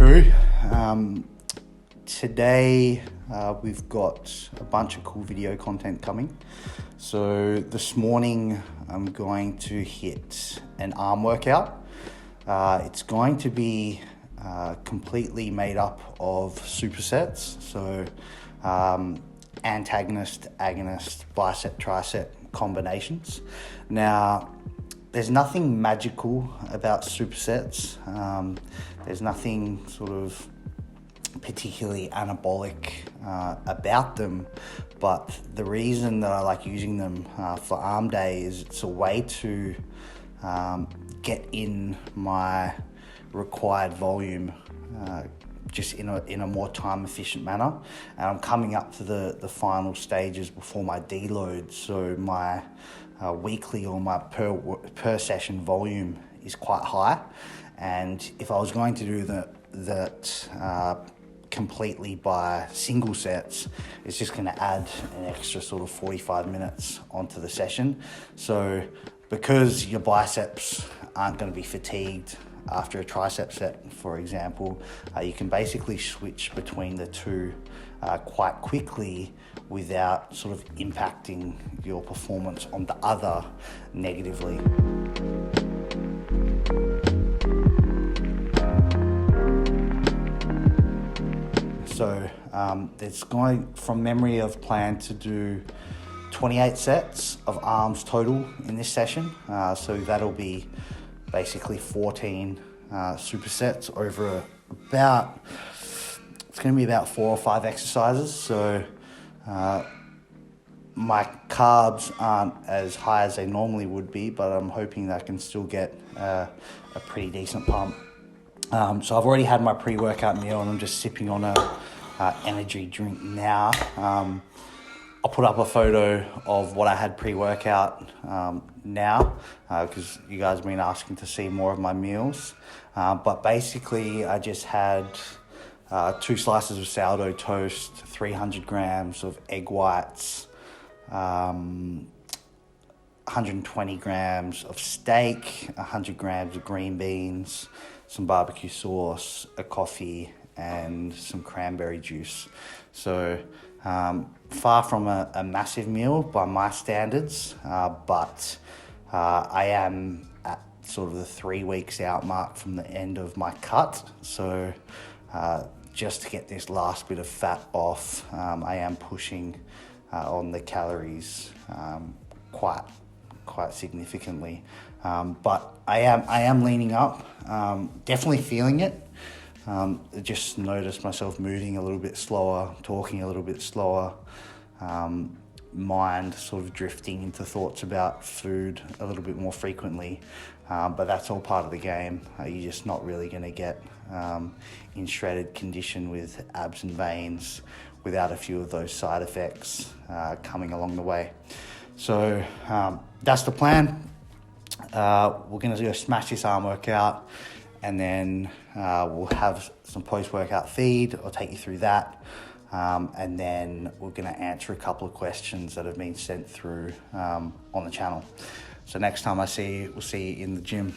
crew. Today we've got a bunch of cool video content coming. So this morning I'm going to hit an arm workout. It's going to be completely made up of supersets. So antagonist, agonist, bicep, tricep combinations. Now, there's nothing magical about supersets. There's nothing sort of particularly anabolic about them, but the reason that I like using them for arm day is it's a way to get in my required volume just in a more time efficient manner. And I'm coming up to the final stages before my deload, so my weekly or my per session volume is quite high. And if I was going to do that completely by single sets, it's just going to add an extra sort of 45 minutes onto the session. So because your biceps aren't going to be fatigued after a tricep set, for example, you can basically switch between the two quite quickly without sort of impacting your performance on the other negatively. So it's going, from memory, I've planned to do 28 sets of arms total in this session. So that'll be basically 14 supersets over it's going to be about 4 or 5 exercises. So my carbs aren't as high as they normally would be, but I'm hoping that I can still get a pretty decent pump. So I've already had my pre-workout meal and I'm just sipping on a energy drink now. I'll put up a photo of what I had pre-workout now because you guys have been asking to see more of my meals. But basically I just had 2 slices of sourdough toast, 300 grams of egg whites, 120 grams of steak, 100 grams of green beans, some barbecue sauce, a coffee, and some cranberry juice. So far from a massive meal by my standards, but I am at sort of the 3 weeks out mark from the end of my cut. So just to get this last bit of fat off, I am pushing on the calories quite significantly. But I am leaning up, definitely feeling it. I just noticed myself moving a little bit slower, talking a little bit slower, mind sort of drifting into thoughts about food a little bit more frequently. But that's all part of the game. You're just not really going to get in shredded condition with abs and veins without a few of those side effects coming along the way. So that's the plan. We're going to go smash this arm workout, and then we'll have some post-workout feed. I'll take you through that. And then we're going to answer a couple of questions that have been sent through on the channel. So next time I see you, we'll see you in the gym.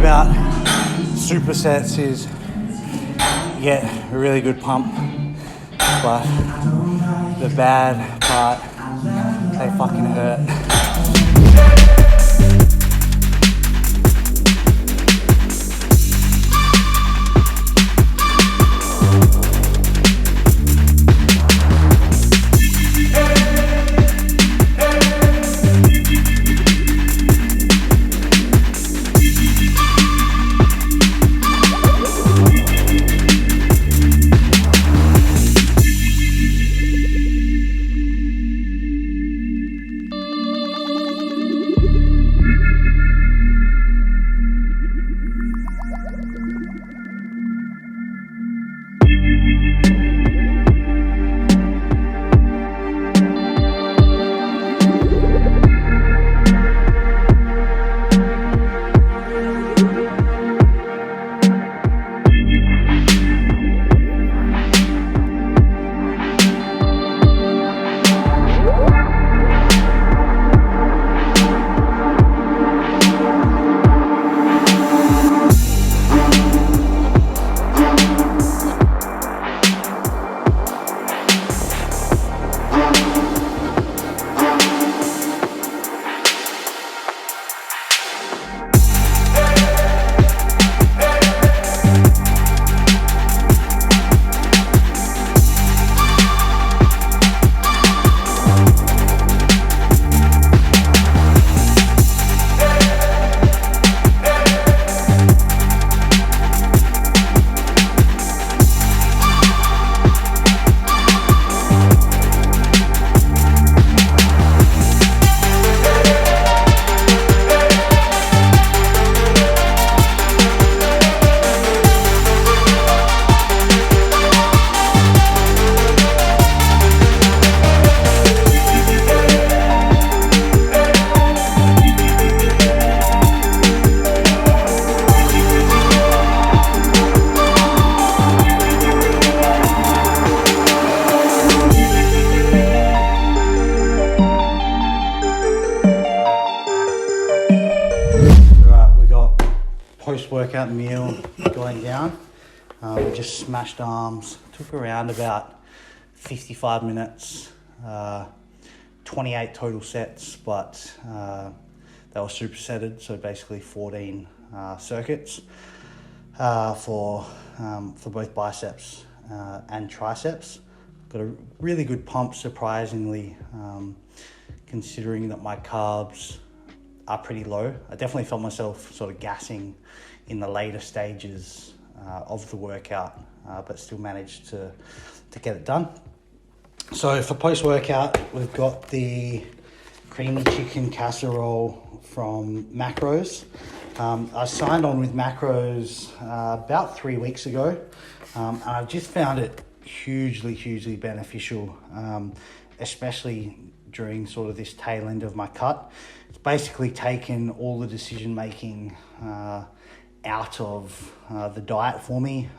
about supersets is you get a really good pump but the bad part, they fucking hurt. Post-workout meal going down. We just smashed arms. Took around about 55 minutes. 28 total sets, but they were supersetted, so basically 14 circuits for both biceps and triceps. Got a really good pump, surprisingly, considering that my carbs are pretty low. I definitely felt myself sort of gassing in the later stages of the workout, but still managed to get it done. So for post-workout, we've got the creamy chicken casserole from Macros. I signed on with Macros about 3 weeks ago, and I've just found it hugely beneficial, especially during sort of this tail end of my cut. It's basically taken all the decision making out of the diet for me,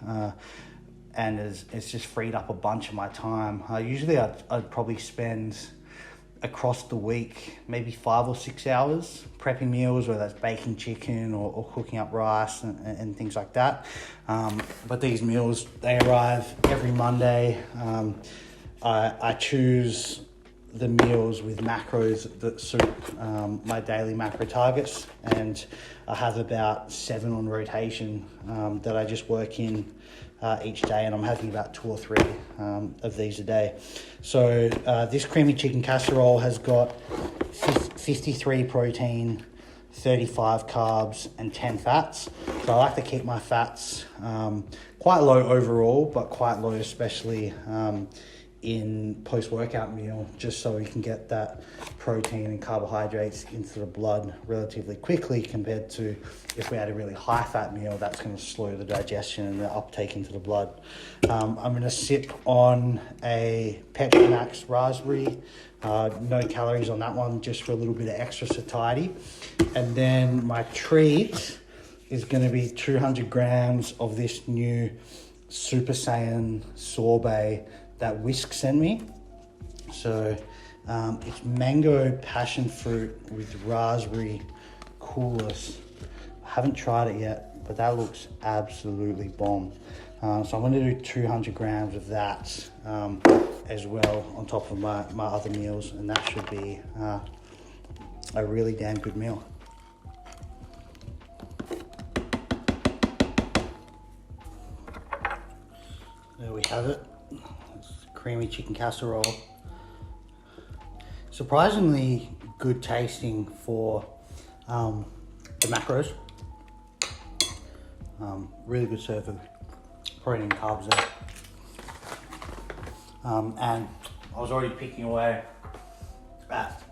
and it's just freed up a bunch of my time. Usually I'd probably spend across the week maybe 5 or 6 hours prepping meals, whether that's baking chicken or cooking up rice and things like that. But these meals, they arrive every Monday. I choose the meals with macros that suit my daily macro targets, and I have about 7 on rotation that I just work in each day, and I'm having about 2 or 3 of these a day. So this creamy chicken casserole has got 53 protein, 35 carbs and 10 fats. So I like to keep my fats quite low overall, but quite low especially in post-workout meal, just so we can get that protein and carbohydrates into the blood relatively quickly, compared to if we had a really high fat meal, that's going to slow the digestion and the uptake into the blood. I'm going to sip on a Petromax raspberry, no calories on that one, just for a little bit of extra satiety. And then my treat is going to be 200 grams of this new Super Saiyan sorbet that Whisk sent me. So it's mango passion fruit with raspberry coolest. I haven't tried it yet, but that looks absolutely bomb. So I'm gonna do 200 grams of that as well on top of my other meals, and that should be a really damn good meal. There we have it. It's creamy chicken casserole. Surprisingly good tasting for the macros. Really good serve of protein and carbs there. And I was already picking away at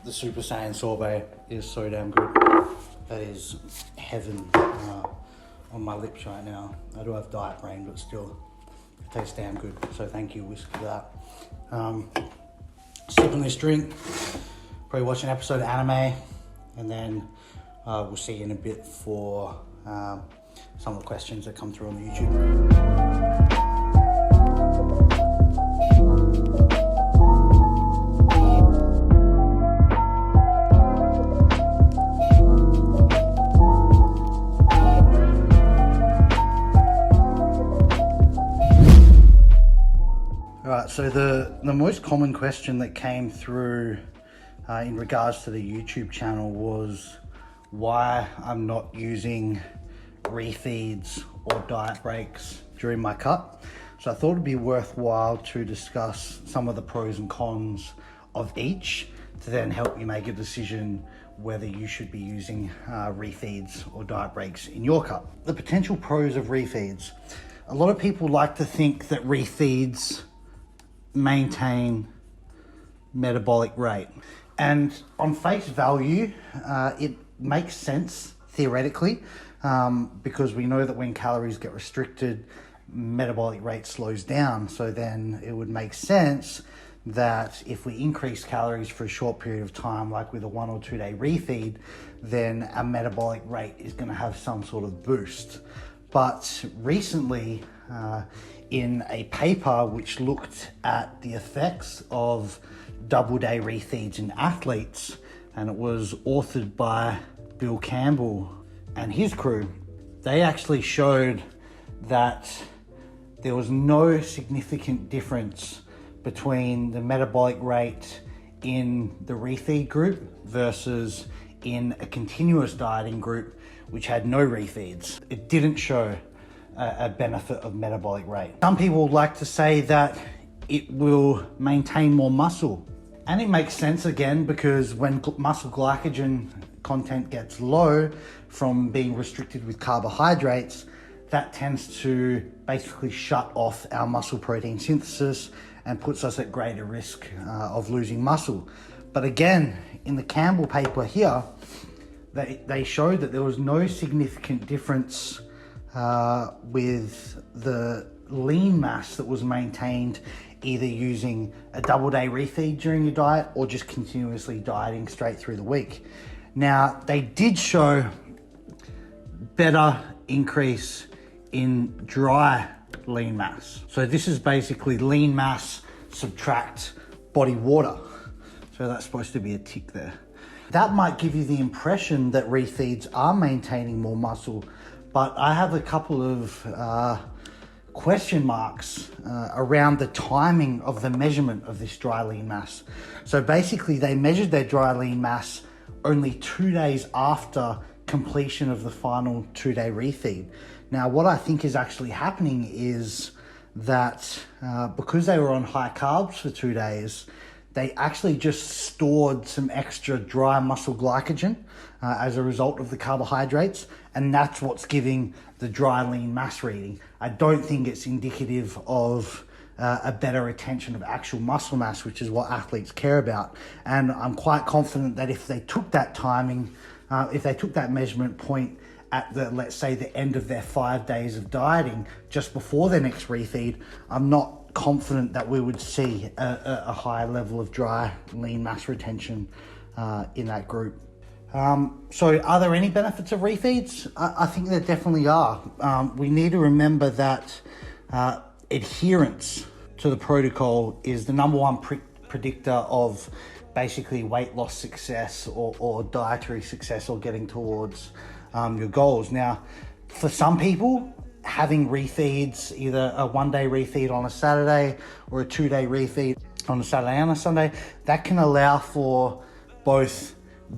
the Super Saiyan sorbet. Is so damn good. That is heaven on my lips right now. I do have diet brain, but still, it tastes damn good. So thank you, whiskey, for that. Sipping this drink, probably watch an episode of anime, and then we'll see you in a bit for some of the questions that come through on the YouTube. Alright, so the most common question that came through in regards to the YouTube channel was why I'm not using refeeds or diet breaks during my cut. So I thought it'd be worthwhile to discuss some of the pros and cons of each to then help you make a decision whether you should be using refeeds or diet breaks in your cut. The potential pros of refeeds. A lot of people like to think that refeeds maintain metabolic rate, and on face value it makes sense theoretically, because we know that when calories get restricted, metabolic rate slows down. So then it would make sense that if we increase calories for a short period of time, like with a 1 or 2 day refeed, then our metabolic rate is going to have some sort of boost. But recently, in a paper which looked at the effects of double day refeeds in athletes, and it was authored by Bill Campbell and his crew, they actually showed that there was no significant difference between the metabolic rate in the refeed group versus in a continuous dieting group which had no refeeds. It didn't show a benefit of metabolic rate. Some people like to say that it will maintain more muscle, and it makes sense again, because when muscle glycogen content gets low from being restricted with carbohydrates, that tends to basically shut off our muscle protein synthesis and puts us at greater risk of losing muscle. But again, in the Campbell paper here, they showed that there was no significant difference with the lean mass that was maintained either using a double day refeed during your diet or just continuously dieting straight through the week. Now, they did show better increase in dry lean mass. So this is basically lean mass subtract body water. So that's supposed to be a tick there. That might give you the impression that refeeds are maintaining more muscle, but I have a couple of question marks around the timing of the measurement of this dry lean mass. So basically they measured their dry lean mass only 2 days after completion of the final 2 day refeed. Now, what I think is actually happening is that because they were on high carbs for 2 days, they actually just stored some extra dry muscle glycogen as a result of the carbohydrates, and that's what's giving the dry lean mass reading. I don't think it's indicative of a better retention of actual muscle mass, which is what athletes care about. And I'm quite confident that if they took that timing, if they took that measurement point at the, let's say, the end of their 5 days of dieting, just before their next refeed, I'm not confident that we would see a high level of dry lean mass retention in that group. So are there any benefits of refeeds? I think there definitely are. We need to remember that adherence to the protocol is the number one predictor of basically weight loss success or dietary success or getting towards your goals. Now, for some people, having refeeds, either a 1-day refeed on a Saturday or a 2-day refeed on a Saturday and a Sunday, that can allow for both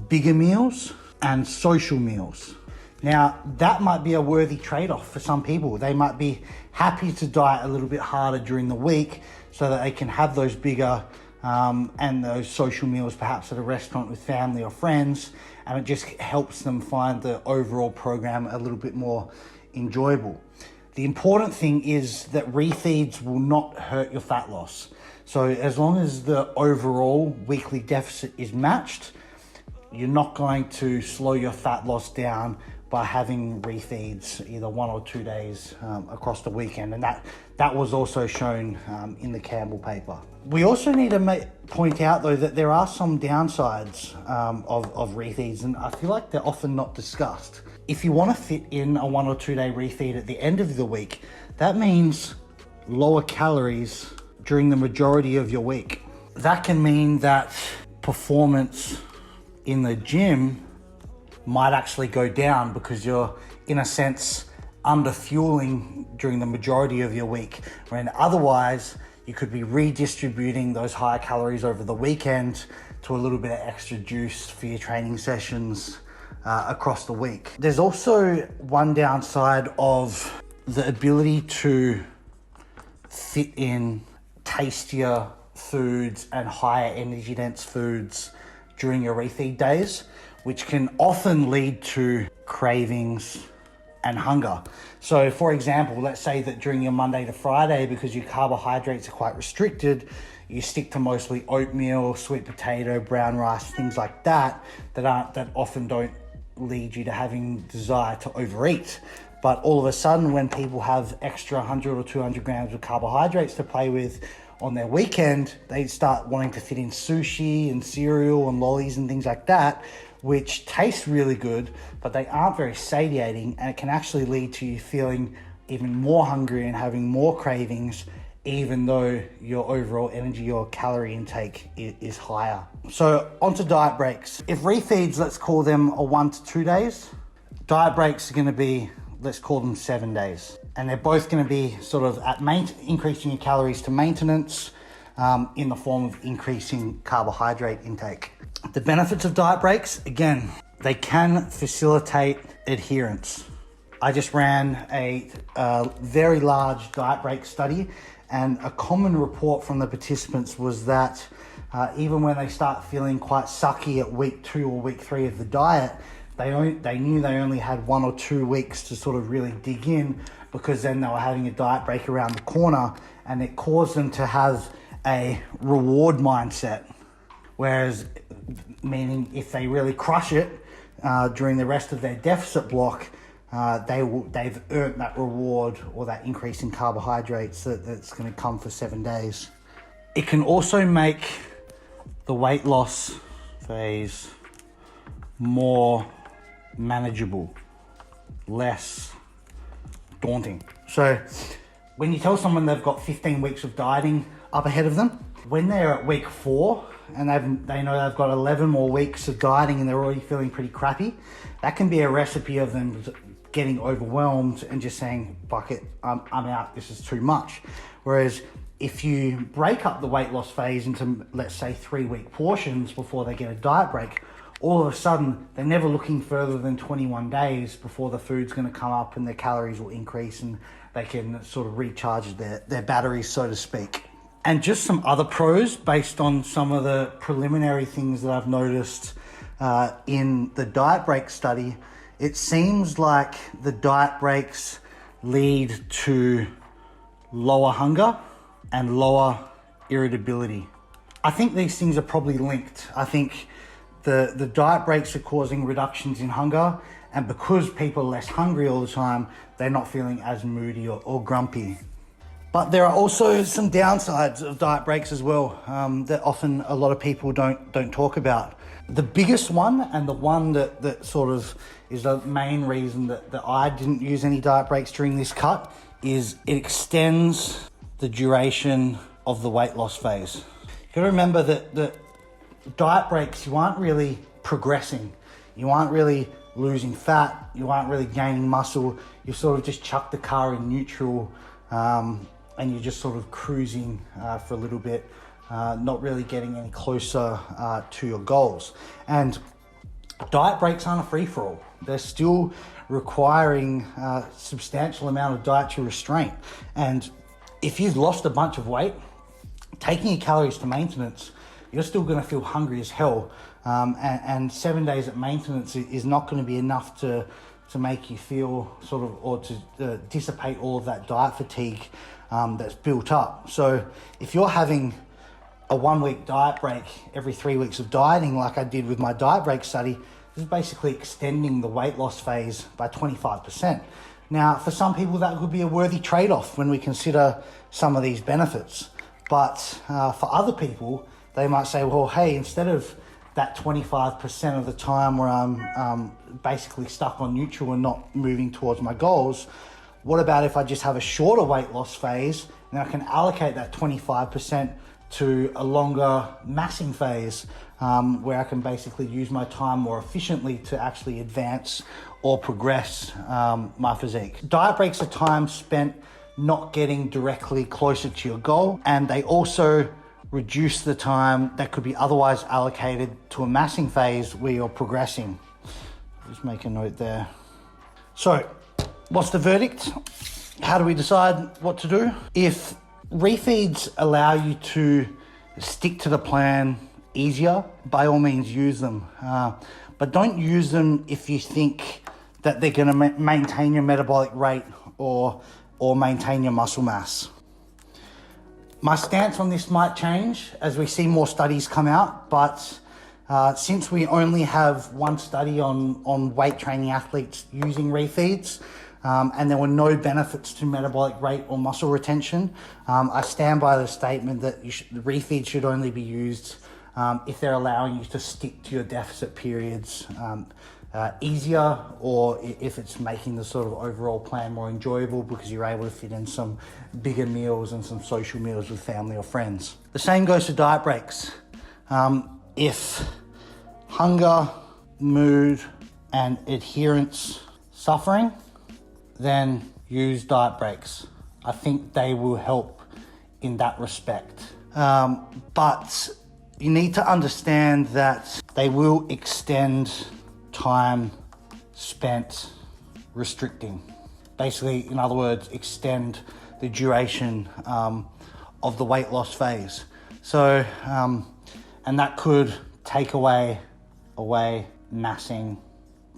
bigger meals and social meals. Now, that might be a worthy trade-off for some people. They might be happy to diet a little bit harder during the week so that they can have those bigger and those social meals, perhaps at a restaurant with family or friends, and it just helps them find the overall program a little bit more enjoyable. The important thing is that refeeds will not hurt your fat loss. So as long as the overall weekly deficit is matched, you're not going to slow your fat loss down by having refeeds either 1 or 2 days across the weekend. And that was also shown in the Campbell paper. We also need to point out though that there are some downsides of refeeds, and I feel like they're often not discussed. If you want to fit in a 1 or 2 day refeed at the end of the week, that means lower calories during the majority of your week. That can mean that performance in the gym might actually go down because you're, in a sense, under fueling during the majority of your week, when otherwise you could be redistributing those higher calories over the weekend to a little bit of extra juice for your training sessions across the week. There's also one downside of the ability to fit in tastier foods and higher energy dense foods during your refeed days, which can often lead to cravings and hunger. So for example, let's say that during your Monday to Friday, because your carbohydrates are quite restricted, you stick to mostly oatmeal, sweet potato, brown rice, things like that, that often don't lead you to having desire to overeat. But all of a sudden, when people have extra 100 or 200 grams of carbohydrates to play with on their weekend, they start wanting to fit in sushi and cereal and lollies and things like that, which taste really good, but they aren't very satiating, and it can actually lead to you feeling even more hungry and having more cravings, even though your overall energy or calorie intake is higher. So onto diet breaks. If refeeds, let's call them a 1 to 2 days, diet breaks are gonna be, let's call them 7 days. And they're both gonna be sort of at increasing your calories to maintenance in the form of increasing carbohydrate intake. The benefits of diet breaks, again, they can facilitate adherence. I just ran a very large diet break study, and a common report from the participants was that even when they start feeling quite sucky at week 2 or week 3 of the diet, they knew they only had 1 or 2 weeks to sort of really dig in, because then they were having a diet break around the corner, and it caused them to have a reward mindset. Whereas, meaning if they really crush it during the rest of their deficit block, they've earned that reward or that increase in carbohydrates that's going to come for 7 days. It can also make the weight loss phase more manageable, less daunting. So when you tell someone they've got 15 weeks of dieting up ahead of them, when they're at week 4 and they know they've got 11 more weeks of dieting and they're already feeling pretty crappy, that can be a recipe of them getting overwhelmed and just saying, fuck it, I'm out, this is too much. Whereas if you break up the weight loss phase into, let's say, 3-week portions before they get a diet break, all of a sudden they're never looking further than 21 days before the food's going to come up and their calories will increase and they can sort of recharge their batteries, so to speak. And just some other pros based on some of the preliminary things that I've noticed in the diet break study. It seems like the diet breaks lead to lower hunger and lower irritability. I think these things are probably linked. I think the diet breaks are causing reductions in hunger, and because people are less hungry all the time, they're not feeling as moody or grumpy. But there are also some downsides of diet breaks as well that often a lot of people don't talk about. The biggest one, and the one that sort of is the main reason that I didn't use any diet breaks during this cut, is it extends the duration of the weight loss phase. You gotta remember that diet breaks, you aren't really progressing. You aren't really losing fat, you aren't really gaining muscle. You sort of just chuck the car in neutral, and you're just sort of cruising for a little bit, not really getting any closer to your goals. And diet breaks aren't a free-for-all. They're still requiring a substantial amount of dietary restraint. And if you've lost a bunch of weight, taking your calories to maintenance, you're still going to feel hungry as hell. And 7 days at maintenance is not going to be enough to make you feel sort of, or to dissipate all of that diet fatigue that's built up. So if you're having a 1 week diet break every 3 weeks of dieting, like I did with my diet break study, this is basically extending the weight loss phase by 25%. Now, for some people, that could be a worthy trade-off when we consider some of these benefits. But for other people, they might say, well, hey, instead of that 25% of the time where I'm basically stuck on neutral and not moving towards my goals, what about if I just have a shorter weight loss phase and I can allocate that 25% to a longer massing phase, where I can basically use my time more efficiently to actually advance or progress my physique. Diet breaks are time spent not getting directly closer to your goal, and they also reduce the time that could be otherwise allocated to a massing phase where you're progressing. Just make a note there. So, what's the verdict? How do we decide what to do? If refeeds allow you to stick to the plan easier, by all means use them. But don't use them if you think that they're gonna maintain your metabolic rate or maintain your muscle mass. My stance on this might change as we see more studies come out, but since we only have one study on weight training athletes using refeeds, and there were no benefits to metabolic rate or muscle retention, I stand by the statement that the refeeds should only be used if they're allowing you to stick to your deficit periods easier, or if it's making the sort of overall plan more enjoyable because you're able to fit in some bigger meals and some social meals with family or friends. The same goes for diet breaks. If hunger, mood, and adherence suffering, then use diet breaks. I think they will help in that respect. But you need to understand that they will extend time spent restricting. Basically, in other words, extend the duration of the weight loss phase. So, and that could take away massing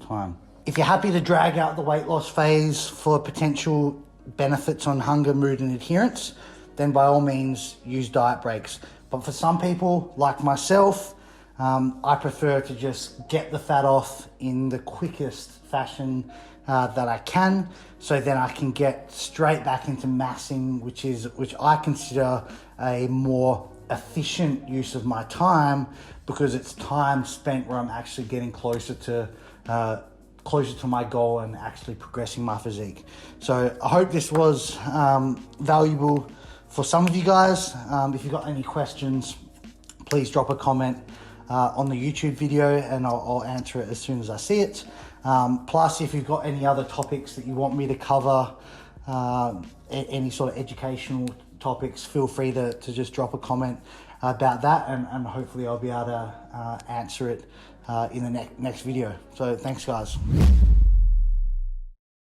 time. If you're happy to drag out the weight loss phase for potential benefits on hunger, mood, and adherence, then by all means use diet breaks. But for some people, like myself, I prefer to just get the fat off in the quickest fashion that I can, so then I can get straight back into massing, which I consider a more efficient use of my time, because it's time spent where I'm actually getting closer to my goal and actually progressing my physique. So I hope this was valuable for some of you guys. If you've got any questions, please drop a comment on the YouTube video and I'll answer it as soon as I see it. Plus, if you've got any other topics that you want me to cover, any sort of educational topics, feel free to just drop a comment about that, and hopefully I'll be able to answer it in the next video. So thanks, guys.